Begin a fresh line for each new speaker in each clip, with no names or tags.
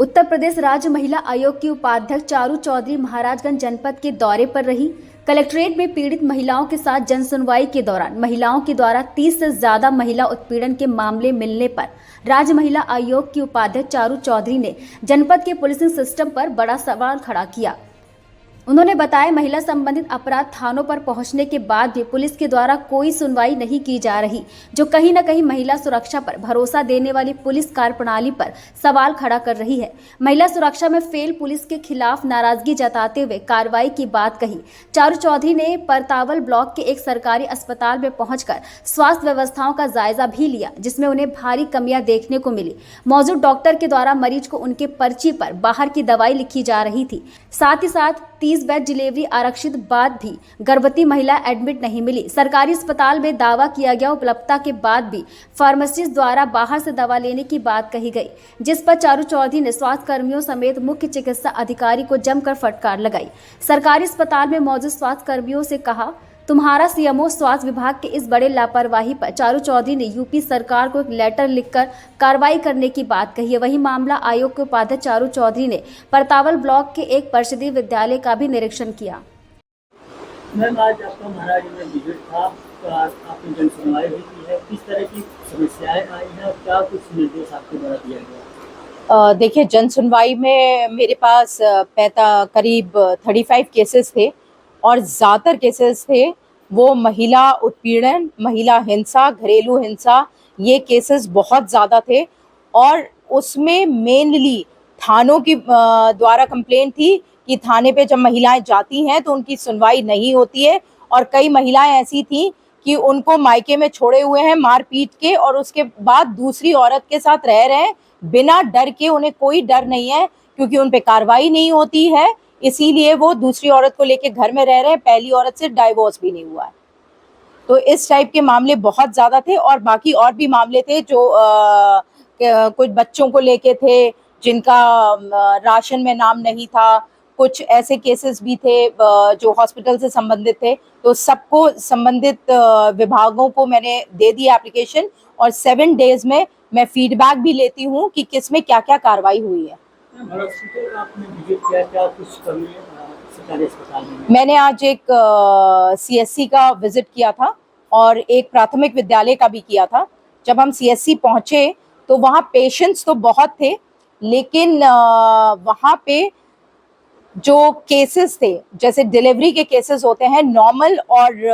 उत्तर प्रदेश राज्य महिला आयोग की उपाध्यक्ष चारू चौधरी महाराजगंज जनपद के दौरे पर रही। कलेक्ट्रेट में पीड़ित महिलाओं के साथ जनसुनवाई के दौरान महिलाओं के द्वारा 30 से ज्यादा महिला उत्पीड़न के मामले मिलने पर राज्य महिला आयोग की उपाध्यक्ष चारू चौधरी ने जनपद के पुलिसिंग सिस्टम पर बड़ा सवाल खड़ा किया। उन्होंने बताया, महिला संबंधित अपराध थानों पर पहुंचने के बाद भी पुलिस के द्वारा कोई सुनवाई नहीं की जा रही, जो कहीं न कहीं महिला सुरक्षा पर भरोसा देने वाली पुलिस कार्यप्रणाली पर सवाल खड़ा कर रही है। महिला सुरक्षा में फेल पुलिस के खिलाफ नाराजगी जताते हुए कार्रवाई की बात कही। चारू चौधरी ने परतावल ब्लॉक के एक सरकारी अस्पताल में पहुंचकर स्वास्थ्य व्यवस्थाओं का जायजा भी लिया, जिसमें उन्हें भारी कमियां देखने को मिली। मौजूद डॉक्टर के द्वारा मरीज को उनके पर्ची पर बाहर की दवाई लिखी जा रही थी। साथ ही साथ 30 बेड डिलीवरी आरक्षित बाद भी गर्भवती महिला एडमिट नहीं मिली। सरकारी अस्पताल में दावा किया गया उपलब्धता के बाद भी फार्मासिस्ट द्वारा बाहर से दवा लेने की बात कही गई, जिस पर चारू चौधरी ने स्वास्थ्य कर्मियों समेत मुख्य चिकित्सा अधिकारी को जमकर फटकार लगाई। सरकारी अस्पताल में मौजूद स्वास्थ्य कर्मियों से कहा, तुम्हारा सीएमओ स्वास्थ्य विभाग के इस बड़े लापरवाही पर चारू चौधरी ने यूपी सरकार को एक लेटर लिखकर कार्रवाई करने की बात कही है। वहीं मामला आयोग के उपाध्यक्ष चारू चौधरी ने परतावल ब्लॉक के एक परिषदीय विद्यालय का भी निरीक्षण किया।
मैम, आज आपका महाराज में विजिट था, तो आपने जन सुनवाई भी की है, किस तरह की समस्याएं आई हैं और क्या कुछ निर्देश आपके द्वारा दिया गया?
देखिए, जन सुनवाई में मेरे पास करीब 35 केसेस थे और ज़्यादातर केसेस थे वो महिला उत्पीड़न, महिला हिंसा, घरेलू हिंसा, ये केसेस बहुत ज़्यादा थे। और उसमें मेनली थानों की द्वारा कंप्लेंट थी कि थाने पे जब महिलाएं जाती हैं तो उनकी सुनवाई नहीं होती है, और कई महिलाएं ऐसी थी कि उनको मायके में छोड़े हुए हैं मार पीट के, और उसके बाद दूसरी औरत के साथ रह रहे हैं बिना डर के। उन्हें कोई डर नहीं है क्योंकि उन पे कार्रवाई नहीं होती है, इसीलिए वो दूसरी औरत को लेके घर में रह रहे हैं। पहली औरत से डाइवोर्स भी नहीं हुआ है। तो इस टाइप के मामले बहुत ज़्यादा थे, और बाकी और भी मामले थे जो कुछ बच्चों को लेके थे जिनका राशन में नाम नहीं था। कुछ ऐसे केसेस भी थे जो हॉस्पिटल से संबंधित थे। तो सबको संबंधित विभागों को मैंने दे दी एप्लीकेशन, और 7 डेज में मैं फीडबैक भी लेती हूँ कि किस में क्या क्या कार्रवाई हुई है।
आपने विजिट किया, क्या कुछ कमी सरकारी अस्पताल में?
मैंने आज एक सीएससी का विजिट किया था और एक प्राथमिक विद्यालय का भी किया था। जब हम सीएससी पहुंचे तो वहाँ पेशेंट्स तो बहुत थे, लेकिन वहाँ पे जो केसेस थे, जैसे डिलीवरी के केसेस होते हैं, नॉर्मल और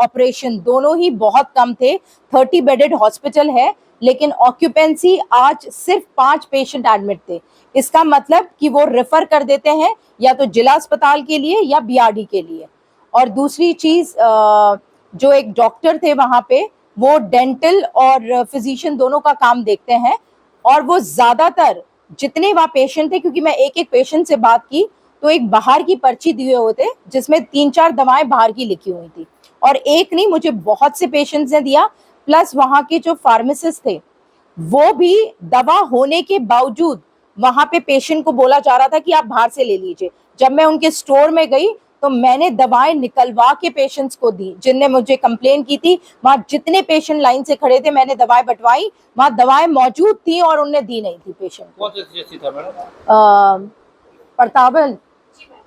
ऑपरेशन दोनों ही बहुत कम थे। 30 बेडेड हॉस्पिटल है, लेकिन ऑक्यूपेंसी आज सिर्फ 5 पेशेंट एडमिट थे। इसका मतलब कि वो रेफर कर देते हैं या तो जिला अस्पताल के लिए या बीआरडी के लिए। और दूसरी चीज, जो एक डॉक्टर थे वहाँ पे, वो डेंटल और फिजिशियन दोनों का काम देखते हैं, और वो ज्यादातर जितने वहाँ पेशेंट थे, क्योंकि मैं एक एक पेशेंट से बात की, तो एक बाहर की पर्ची दिए हुए थे जिसमें 3-4 दवाएं बाहर की लिखी हुई थी, और एक नहीं, मुझे बहुत से पेशेंट्स ने दिया। प्लस वहाँ के जो फार्मासिस्ट थे वो भी दवा होने के बावजूद वहाँ पे पेशेंट को बोला जा रहा था कि आप बाहर से ले लीजिए। जब मैं उनके स्टोर में गई तो मैंने दवाएं निकलवा के पेशेंट्स को दी जिनने मुझे कंप्लेन की थी। वहाँ जितने पेशेंट लाइन से खड़े थे मैंने दवाएं बंटवाई, वहाँ दवाएं मौजूद थी और उनने दी नहीं थी पेशेंट को।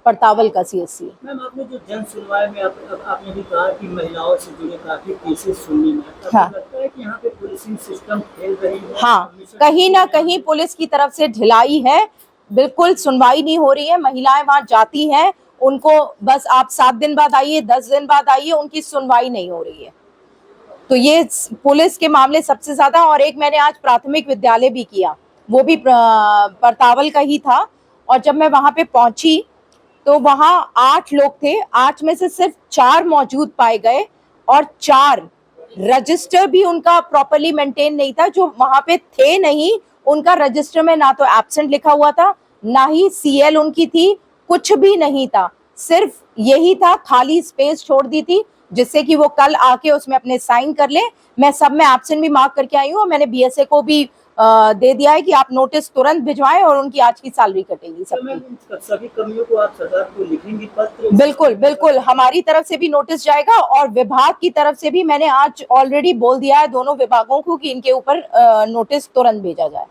परतावल का सीएससी।
मैम, आपने जो जन सुनवाई में आपने भी कहा कि महिलाओं से जुड़े काफी केसेस सुनने में,
हाँ,
लगता है कि यहाँ पे पुलिसिंग सिस्टम फेल रही है?
हाँ, कहीं ना कहीं पुलिस की तरफ से ढिलाई है। बिल्कुल सुनवाई नहीं हो रही है। महिलाएं वहां जाती हैं, उनको बस आप 7 दिन बाद आइए, 10 दिन बाद आइए, उनकी सुनवाई नहीं हो रही है। तो ये पुलिस के मामले सबसे ज्यादा। और एक मैंने आज प्राथमिक विद्यालय भी किया, वो भी परतावल का ही था। और जब मैं वहां पे पहुंची तो वहां 8 लोग थे, 8 में से सिर्फ 4 मौजूद पाए गए, और 4 रजिस्टर भी उनका प्रॉपर्ली मेंटेन नहीं था। जो वहां पे थे नहीं, उनका रजिस्टर में ना तो एब्सेंट लिखा हुआ था, ना ही सीएल उनकी थी, कुछ भी नहीं था। सिर्फ यही था, खाली स्पेस छोड़ दी थी जिससे कि वो कल आके उसमें अपने साइन कर ले। मैं सब में एब्सेंट भी मार्क करके आई हूँ, और मैंने बीएसए को भी दे दिया है कि आप नोटिस तुरंत भिजवाएं और उनकी आज की सैलरी कटेगी सबकी।
सभी कमियों को आप सरकार को लिखेंगी पत्र?
बिल्कुल बिल्कुल, हमारी तरफ से भी नोटिस जाएगा, और विभाग की तरफ से भी मैंने आज ऑलरेडी बोल दिया है दोनों विभागों को कि इनके ऊपर नोटिस तुरंत भेजा जाए।